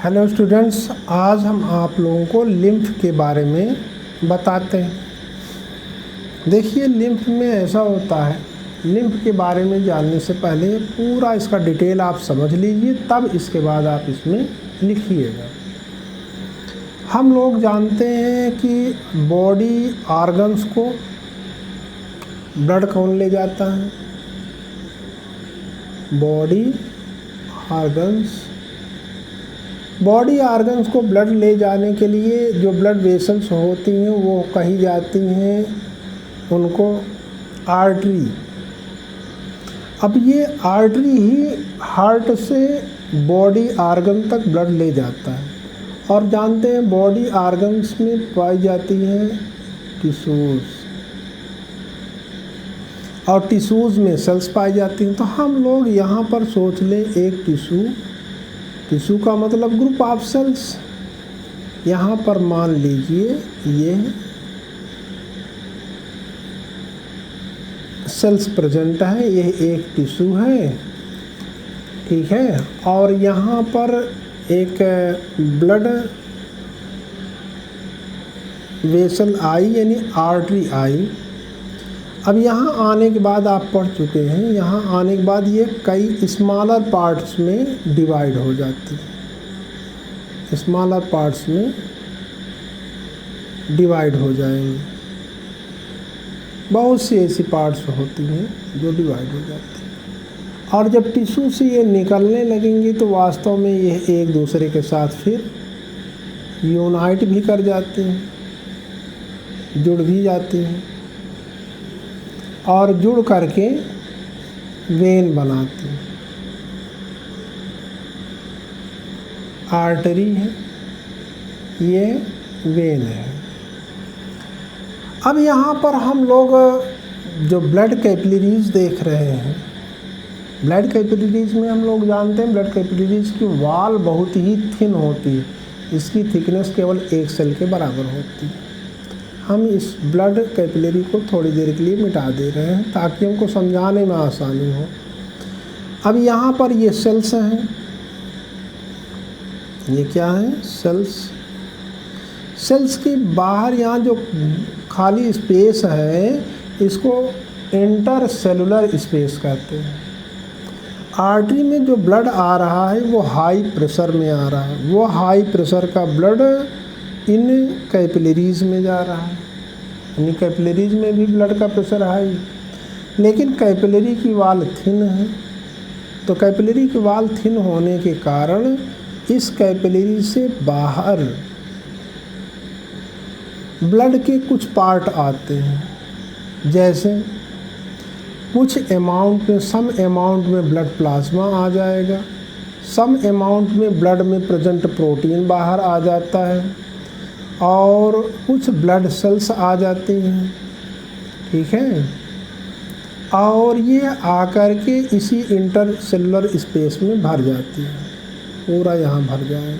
Hello students, आज हम आप लोगों को लिम्फ के बारे में बताते हैं। देखिए, लिम्फ में ऐसा होता है, लिम्फ के बारे में जानने से पहले पूरा इसका डिटेल आप समझ लीजिए, तब इसके बाद आप इसमें लिखिएगा। हम लोग जानते हैं कि बॉडी ऑर्गन्स को ब्लड कौन ले जाता है। बॉडी ऑर्गन्स को ब्लड ले जाने के लिए जो ब्लड वेसल्स होती हैं वो कही जाती हैं उनको आर्टरी। अब ये आर्टरी ही हार्ट से बॉडी ऑर्गन तक ब्लड ले जाता है। और जानते हैं बॉडी ऑर्गन्स में पाई जाती हैं टिश्यूज़, और टिश्यूज़ में सेल्स पाई जाती हैं। तो हम लोग यहाँ पर सोच लें एक टिश्यू का मतलब ग्रुप ऑफ सेल्स। यहाँ पर मान लीजिए ये सेल्स प्रेजेंट है, यह एक टिश्यू है, ठीक है। और यहाँ पर एक ब्लड वेसल आई यानी आर्टरी आई। अब यहाँ आने के बाद आप पढ़ चुके हैं, यहाँ आने के बाद ये कई स्मॉलर पार्ट्स में डिवाइड हो जाती है, स्मॉलर पार्ट्स में डिवाइड हो जाएंगे। बहुत सी ऐसी पार्ट्स होती हैं जो डिवाइड हो जाती हैं, और जब टिश्यू से ये निकलने लगेंगी तो वास्तव में ये एक दूसरे के साथ फिर यूनाइट भी कर जाती हैं, जुड़ भी जाती हैं, और जुड़ करके वेन बनाती हैं। आर्टरी है, ये वेन है। अब यहाँ पर हम लोग जो ब्लड कैपिलरीज देख रहे हैं, ब्लड कैपिलरीज में हम लोग जानते हैं ब्लड कैपिलरीज की वॉल बहुत ही थिन होती है, इसकी थिकनेस केवल 1 सेल के बराबर होती है। हम इस ब्लड कैपिलरी को थोड़ी देर के लिए मिटा दे रहे हैं ताकि हमको समझाने में आसानी हो। अब यहाँ पर ये सेल्स हैं, ये क्या है, सेल्स। सेल्स के बाहर यहाँ जो खाली स्पेस है इसको इंटरसेलुलर स्पेस कहते हैं। आर्टरी में जो ब्लड आ रहा है वो हाई प्रेशर में आ रहा है, वो हाई प्रेशर का ब्लड इन कैपिलरीज में जा रहा है, यानी कैपिलरीज में भी ब्लड का प्रेशर हाई। लेकिन कैपिलरी की वॉल थिन है, तो कैपिलरी की वॉल थिन होने के कारण इस कैपिलरी से बाहर ब्लड के कुछ पार्ट आते हैं, जैसे कुछ अमाउंट में, सम अमाउंट में ब्लड प्लाज्मा आ जाएगा, सम अमाउंट में ब्लड में प्रेजेंट प्रोटीन बाहर आ जाता है, और कुछ ब्लड सेल्स आ जाती हैं, ठीक है। और ये आकर के इसी इंटरसेलुलर स्पेस में भर जाती है, पूरा यहाँ भर जाएगा।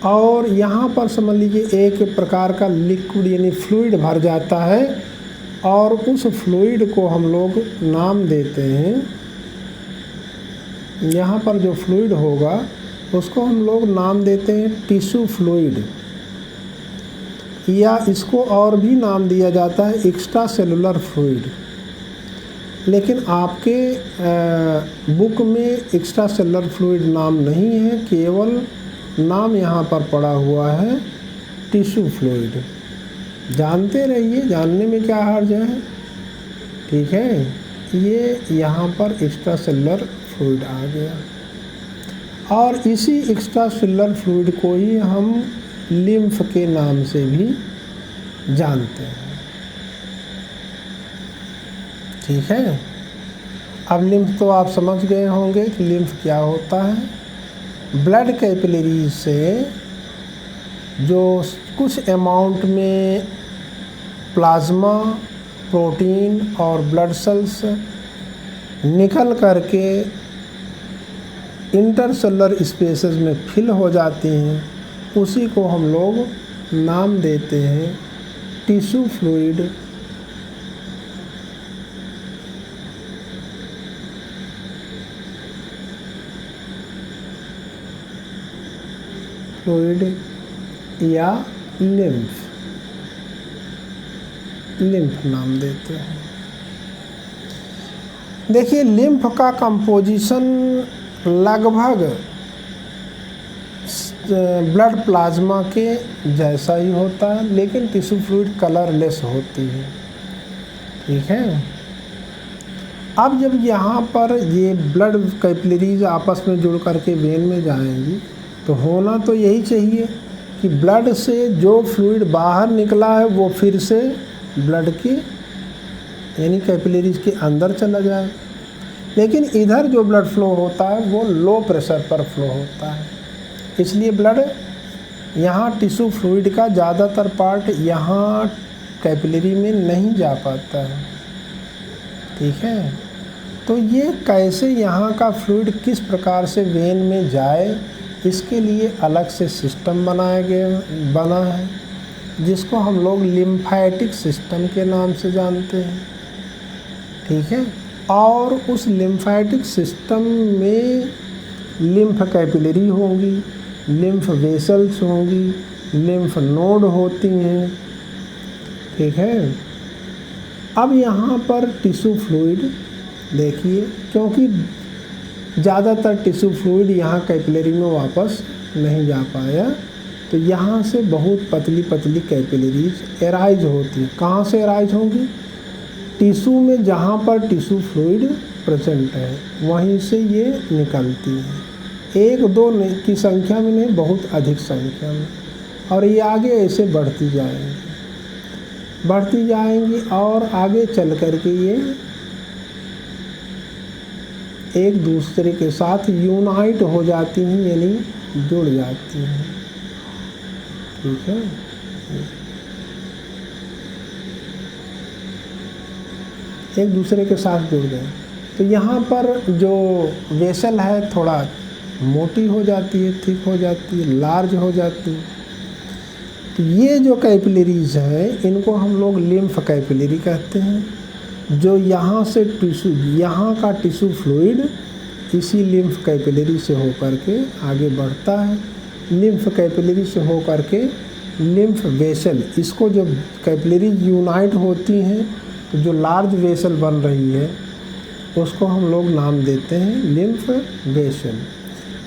और यहाँ पर समझ लीजिए एक प्रकार का लिक्विड यानी फ्लूइड भर जाता है, और उस फ्लूइड को हम लोग नाम देते हैं, यहाँ पर जो फ्लूइड होगा उसको हम लोग नाम देते हैं टिश्यू फ्लूइड, या इसको और भी नाम दिया जाता है एक्स्ट्रा सेलुलर फ्लूइड। लेकिन आपके बुक में एक्स्ट्रा सेलुलर फ्लूइड नाम नहीं है, केवल नाम यहाँ पर पड़ा हुआ है टिश्यू फ्लूइड। जानते रहिए, जानने में क्या हर्ज है, ठीक है। ये यहाँ पर एक्स्ट्रा सेलुलर फ्लूइड आ गया, और इसी एक्स्ट्रा सेलुलर फ्लूइड को ही हम लिम्फ के नाम से भी जानते हैं, ठीक है। अब लिम्फ तो आप समझ गए होंगे कि लिम्फ क्या होता है। ब्लड कैपिलरीज से जो कुछ अमाउंट में प्लाज्मा, प्रोटीन और ब्लड सेल्स निकल करके इंटरसेलुलर स्पेसेस में फिल हो जाती हैं, उसी को हम लोग नाम देते हैं टिश्यू फ्लूइड फ्लूइड या लिम्फ नाम देते हैं। देखिए लिम्फ का कंपोजिशन लगभग ब्लड प्लाज्मा के जैसा ही होता है, लेकिन टिश्यू फ्लूइड कलरलेस होती है। ठीक है, अब जब यहाँ पर ये ब्लड कैपिलरीज आपस में जुड़ करके वेन में जाएंगी तो होना तो यही चाहिए कि ब्लड से जो फ्लूइड बाहर निकला है वो फिर से ब्लड की यानी कैपिलरीज के अंदर चला जाए, लेकिन इधर जो ब्लड फ्लो होता है वो लो प्रेशर पर फ्लो होता है, इसलिए ब्लड यहाँ टिश्यू फ्लूइड का ज़्यादातर पार्ट यहाँ कैपिलरी में नहीं जा पाता है। ठीक है, तो ये कैसे यहाँ का फ्लूइड किस प्रकार से वेन में जाए, इसके लिए अलग से सिस्टम बना है जिसको हम लोग लिम्फेटिक सिस्टम के नाम से जानते हैं। ठीक है, और उस लिम्फेटिक सिस्टम में लिम्फ कैपिलरी होंगी, लिम्फ वेसल्स होंगी, लिम्फ नोड होती हैं। ठीक है, अब यहाँ पर टिश्यू फ्लूइड देखिए, क्योंकि ज़्यादातर टिश्यू फ्लूइड यहाँ कैपिलरी में वापस नहीं जा पाया, तो यहाँ से बहुत पतली पतली कैपिलरीज एराइज होती हैं। कहाँ से एराइज होंगी? टिश्यू में, जहाँ पर टिश्यू फ्लूइड प्रेजेंट है वहीं से ये निकलती हैं। 1-2 की संख्या में नहीं, बहुत अधिक संख्या में, और ये आगे ऐसे बढ़ती जाएंगी और आगे चल कर के ये एक दूसरे के साथ यूनाइट हो जाती हैं, यानी जुड़ जाती हैं। ठीक है, एक दूसरे के साथ जुड़ गए तो यहाँ पर जो वेसल है थोड़ा मोटी हो जाती है, थिक हो जाती है, लार्ज हो जाती है। तो ये जो कैपिलरीज है इनको हम लोग लिम्फ कैपिलरी कहते हैं, जो यहाँ से टिश्यू, यहाँ का टिश्यू फ्लूइड इसी लिम्फ कैपिलरी से होकर के आगे बढ़ता है। लिम्फ कैपिलरी से होकर के लिम्फ वेसल, इसको जब कैपिलरी यूनाइट होती हैं तो जो लार्ज वेसल बन रही है उसको हम लोग नाम देते हैं लिम्फ वेसल।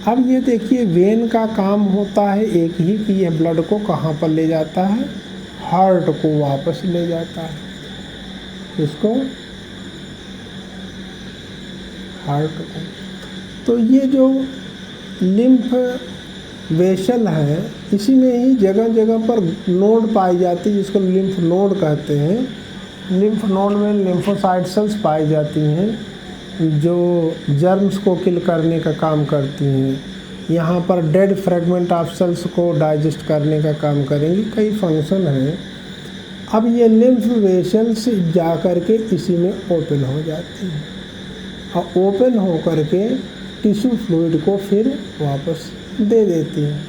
अब ये देखिए वेन का काम होता है एक ही कि यह ब्लड को कहाँ पर ले जाता है, हार्ट को वापस ले जाता है। इसको हार्ट को, तो ये जो लिम्फ वेसल है इसी में ही जगह जगह पर नोड पाई जाती है जिसको लिम्फ नोड कहते हैं। लिम्फ नोड में लिम्फोसाइट सेल्स पाई जाती हैं जो जर्म्स को किल करने का काम करती हैं। यहाँ पर डेड फ्रेगमेंट ऑफ सेल्स को डाइजेस्ट करने का काम करेंगी, कई फंक्शन हैं। अब ये लिम्फ वेसल्स जा कर के इसी में ओपन हो जाती हैं और ओपन हो कर के टिश्यू फ्लूइड को फिर वापस दे देती हैं।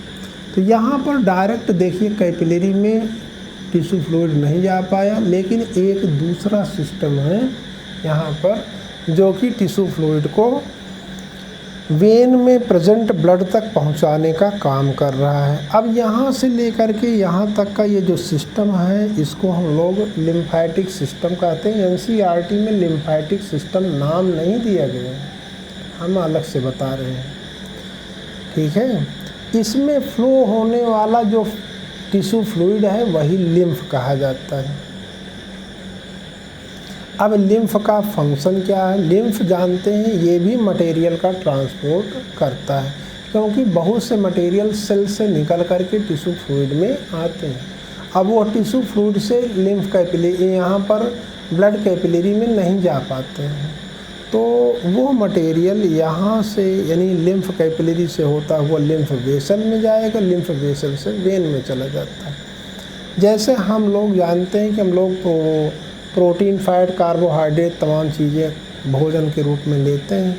तो यहाँ पर डायरेक्ट देखिए कैपिलरी में टिश्यू फ्लूइड नहीं जा पाया, लेकिन एक दूसरा सिस्टम है यहाँ पर जो कि टिश्यू फ्लूइड को वेन में प्रेजेंट ब्लड तक पहुँचाने का काम कर रहा है। अब यहाँ से लेकर के यहाँ तक का ये जो सिस्टम है इसको हम लोग लिम्फेटिक सिस्टम कहते हैं। एनसीईआरटी में लिम्फेटिक सिस्टम नाम नहीं दिया गया है, हम अलग से बता रहे हैं। ठीक है, इसमें फ्लो होने वाला जो टिश्यू फ्लूइड है वही लिम्फ कहा जाता है। अब लिम्फ का फंक्शन क्या है? लिम्फ जानते हैं ये भी मटेरियल का ट्रांसपोर्ट करता है, क्योंकि बहुत से मटेरियल सेल से निकल कर के टिश्यू फ्लूइड में आते हैं। अब वो टिश्यू फ्लूइड से लिम्फ कैपिलरी, यहाँ पर ब्लड कैपिलरी में नहीं जा पाते हैं, तो वो मटेरियल यहाँ से यानी लिम्फ कैपिलरी से होता हुआ लिम्फ वेसल में जाएगा, लिम्फ वेसल से वेन में चला जाता है। जैसे हम लोग जानते हैं कि हम लोग प्रोटीन, फैट, कार्बोहाइड्रेट तमाम चीज़ें भोजन के रूप में लेते हैं।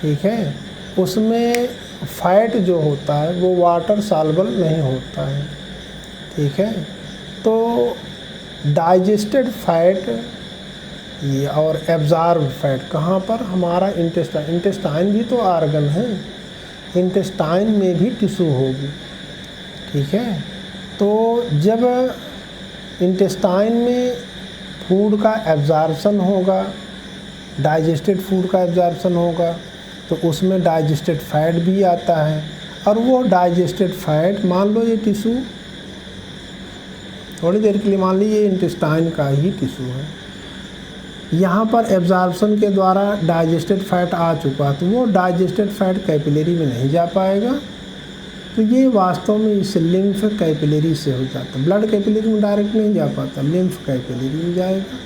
ठीक है, उसमें फैट जो होता है वो वाटर सॉल्युबल नहीं होता है। ठीक है, तो डाइजेस्टेड फैट ये और एब्जॉर्ब फैट कहाँ पर? हमारा इंटेस्टाइन भी तो आर्गन है, इंटेस्टाइन में भी टिश्यू होगी, ठीक है। तो जब इंटेस्टाइन में फूड का एब्जॉर्प्शन होगा, डाइजेस्टेड फूड का एब्जॉर्प्शन होगा, तो उसमें डाइजेस्टेड फैट भी आता है। और वो डाइजेस्टेड फैट, मान लो ये टिश्यू, थोड़ी देर के लिए मान लीजिए ये इंटेस्टाइन का ही टिश्यू है, यहाँ पर एब्जॉर्प्शन के द्वारा डाइजेस्टेड फैट आ चुका, तो वो डाइजेस्टेड फैट कैपिलरी में नहीं जा पाएगा। तो ये वास्तव में इस लिम्फ कैपिलरी से हो जाता है। ब्लड कैपिलरी में डायरेक्ट नहीं जा पाता, लिम्फ कैपिलरी में जाएगा।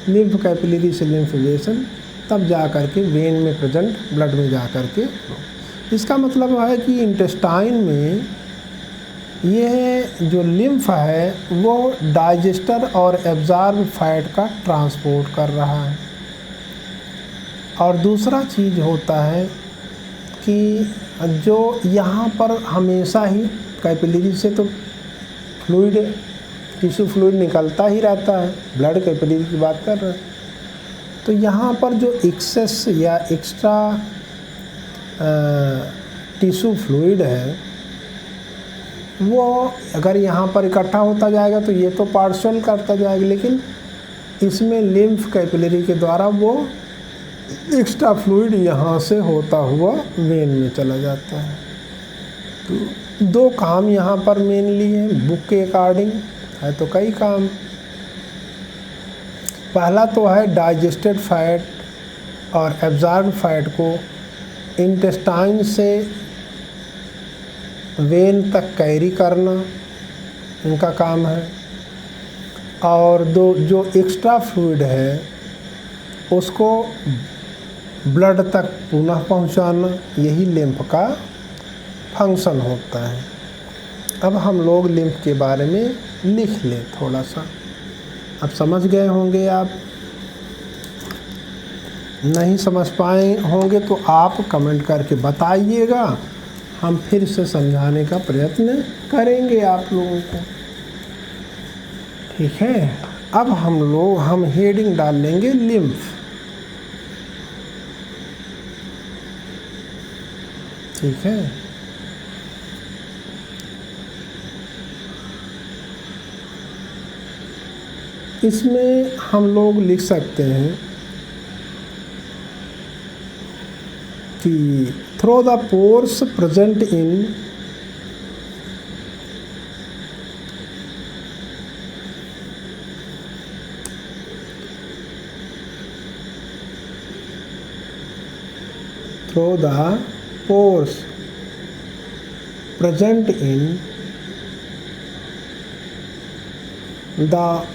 लिम्फ कैपिलरी से लिम्फ वेसन, तब जा कर के वेन में प्रेजेंट ब्लड में जा कर के। इसका मतलब है कि इंटेस्टाइन में ये जो लिम्फ है वो डाइजेस्टर और एब्जॉर्ब फैट का ट्रांसपोर्ट कर रहा है। और दूसरा चीज़ होता है कि जो यहाँ पर हमेशा ही कैपिलरी से तो फ्लूइड, टिश्यू फ्लूइड निकलता ही रहता है, ब्लड कैपिलरी की बात कर रहे हैं। तो यहाँ पर जो एक्सेस या एक्स्ट्रा टिश्यू फ्लूइड है वो अगर यहाँ पर इकट्ठा होता जाएगा तो ये तो पार्शियल करता जाएगा, लेकिन इसमें लिम्फ कैपिलरी के द्वारा वो एक्स्ट्रा फ्लूइड यहाँ से होता हुआ वेन में चला जाता है। तो दो काम यहाँ पर मेनली हैं, बुक के अकॉर्डिंग है तो कई काम। पहला तो है डाइजेस्टेड फैट और एब्जॉर्ब फैट को इंटेस्टाइन से वेन तक कैरी करना, इनका काम है। और जो एक्स्ट्रा फ्लूइड है उसको ब्लड तक पुनः पहुंचाना, यही लिम्फ का फंक्शन होता है। अब हम लोग लिम्फ के बारे में लिख लें थोड़ा सा। अब समझ गए होंगे आप, नहीं समझ पाए होंगे तो आप कमेंट करके बताइएगा, हम फिर से समझाने का प्रयत्न करेंगे आप लोगों को। ठीक है। अब हम हेडिंग डाल लेंगे लिम्फ। ठीक है। इसमें हम लोग लिख सकते हैं कि through the pores present in through the pores present in the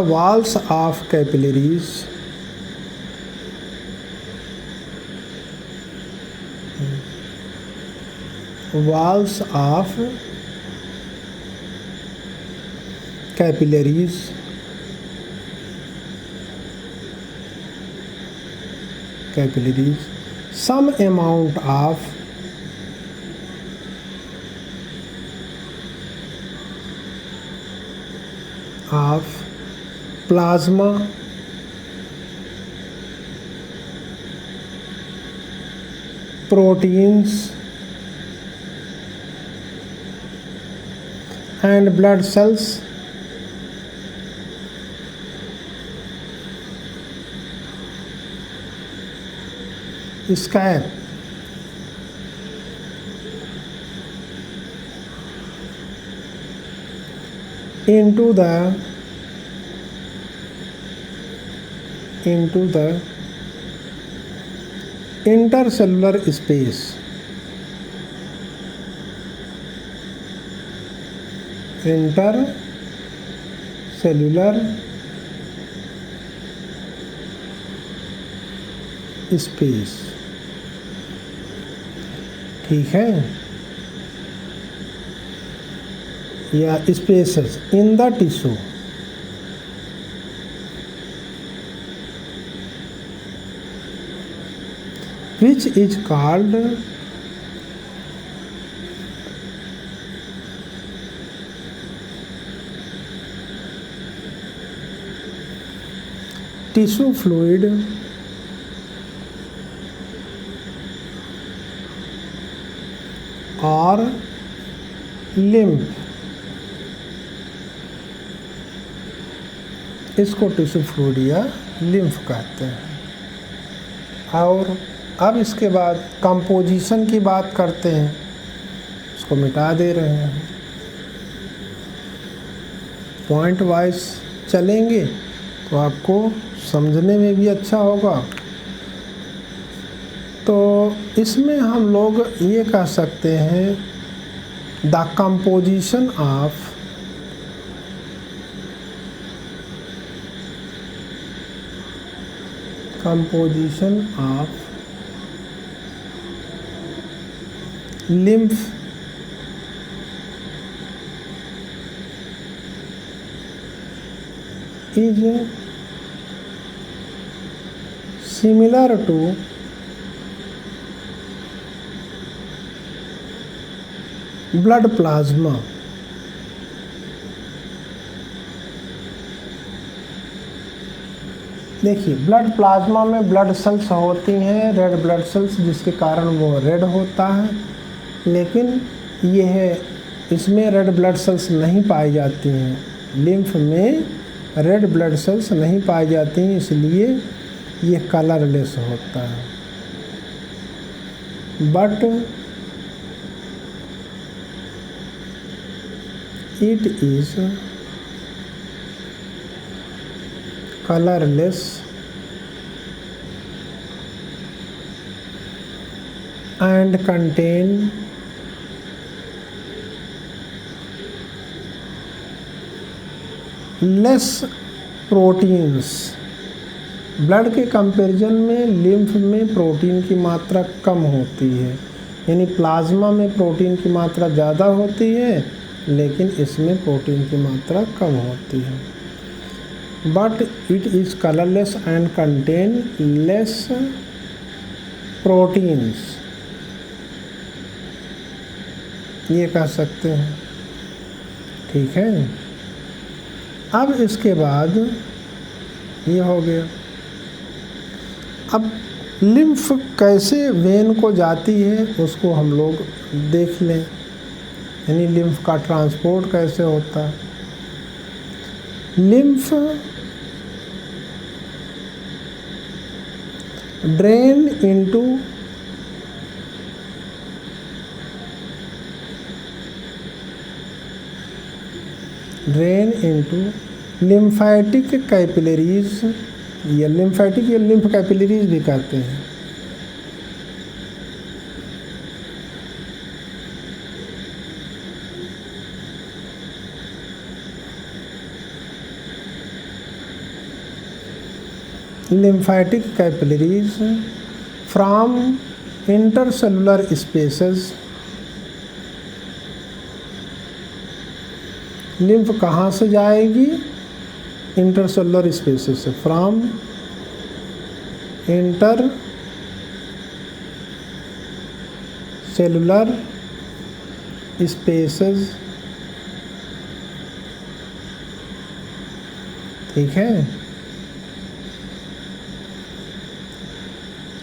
walls of capillaries some amount of plasma proteins and blood cells escape into the intercellular space. Intercellular space। ठीक है, या spaces in the tissue which is called tissue fluid और lymph, इसको tissue fluid या lymph कहते हैं। और अब इसके बाद कंपोजिशन की बात करते हैं, इसको मिटा दे रहे हैं। पॉइंट वाइज चलेंगे तो आपको समझने में भी अच्छा होगा। तो इसमें हम लोग ये कह सकते हैं the composition of lymph is similar to blood plasma। देखिए, ब्लड प्लाज्मा में ब्लड सेल्स होती हैं, रेड ब्लड सेल्स, जिसके कारण वो रेड होता है। लेकिन इसमें रेड ब्लड सेल्स नहीं पाई जाती हैं। लिम्फ में रेड ब्लड सेल्स नहीं पाई जाती हैं, इसलिए ये कलरलेस होता है। But it is colorless and contain less proteins। Blood के कंपैरिजन में लिम्फ में प्रोटीन की मात्रा कम होती है, यानी प्लाज्मा में प्रोटीन की मात्रा ज़्यादा होती है, लेकिन इसमें प्रोटीन की मात्रा कम होती है। But it is colorless and contain less proteins, ये कह सकते हैं। ठीक है, अब इसके बाद ये हो गया। अब लिम्फ कैसे वेन को जाती है उसको हम लोग देख लें, यानी लिम्फ का ट्रांसपोर्ट कैसे होता है। Lymph drain into lymphatic capillaries, या लिम्फेटिक या लिम्फ कैपिलरीज भी कहते हैं। lymphatic capillaries from intercellular spaces। Lymph कहाँ से जाएगी? इंटरसेलुलर स्पेसेस से। From inter cellular spaces. ठीक है,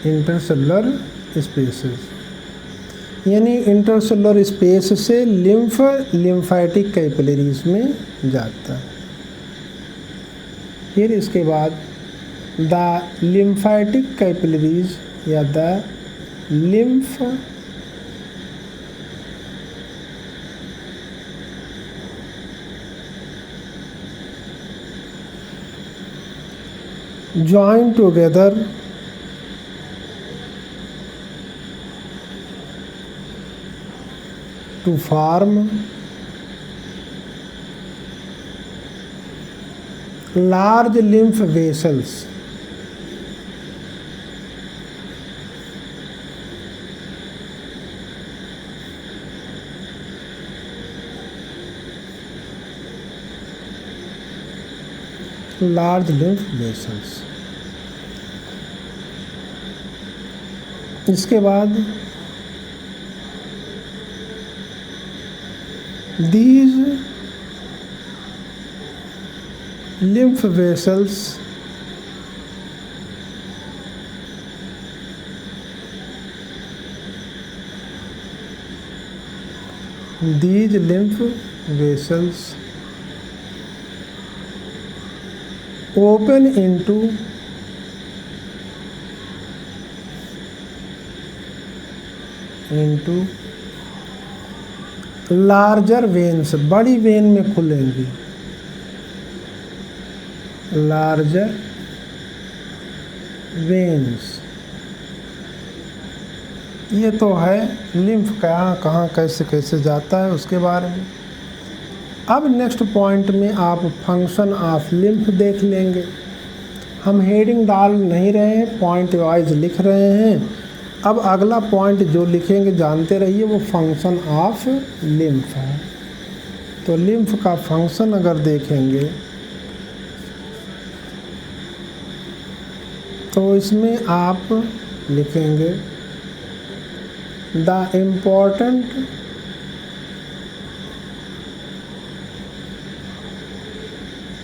इंटरसेलुलर स्पेसेस, यानी इंटरसेलुलर स्पेस से लिम्फ लिम्फेटिक कैपिलरीज में जाता है। फिर इसके बाद द लिम्फेटिक कैपिलरीज या the lymph join together to form large lymph vessels। large lymph vessels। इसके बाद these lymph vessels these lymph vessels open into larger veins, बड़ी वेन में खुलेंगी, larger veins। ये तो है लिम्फ कहाँ कहाँ कैसे कैसे जाता है उसके बारे में। अब नेक्स्ट पॉइंट में आप फंक्शन ऑफ लिम्फ देख लेंगे। हम हेडिंग डाल नहीं रहे हैं, पॉइंट वाइज लिख रहे हैं। अब अगला पॉइंट जो लिखेंगे जानते रहिए, वो फंक्शन ऑफ लिम्फ है। तो लिम्फ का फंक्शन अगर देखेंगे तो इसमें आप लिखेंगे the important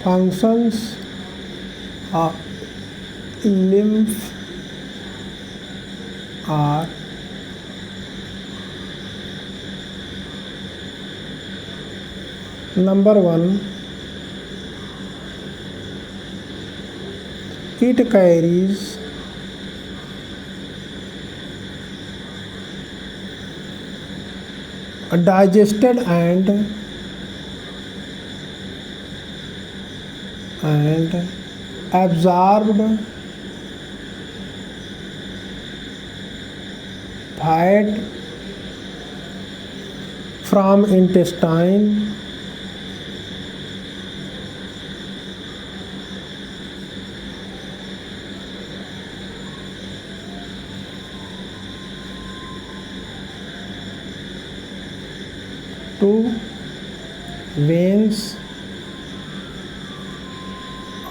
functions of lymph are number 1, it carries digested and absorbed fat from intestine to veins,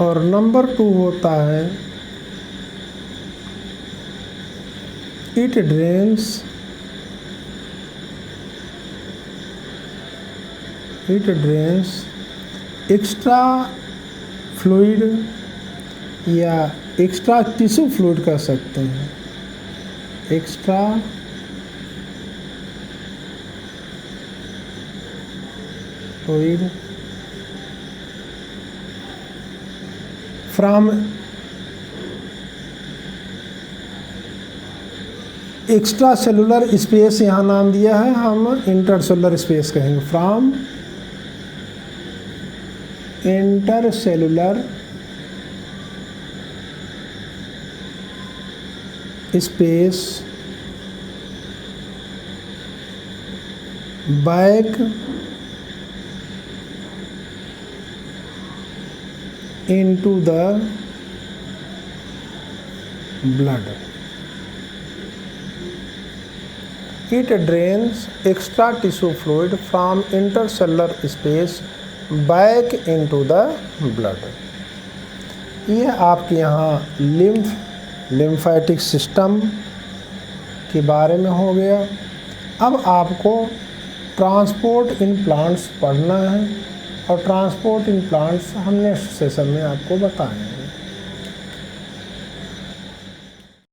और नंबर 2 होता है इट ड्रेन्स एक्स्ट्रा फ्लूइड या एक्स्ट्रा टिश्यू फ्लूइड कह सकते हैं, extra fluid from extra cellular space, यहाँ नाम दिया है, हम इंटरसेलुलर स्पेस कहेंगे, from intercellular space back into the blood. It drains extra tissue fluid from intercellular space back into the blood. ये आपके यहाँ लिम्फेटिक सिस्टम के बारे में हो गया। अब आपको ट्रांसपोर्ट इन प्लांट्स पढ़ना है, और ट्रांसपोर्ट इन प्लांट्स हम नेक्स्ट सेशन में आपको बताएंगे।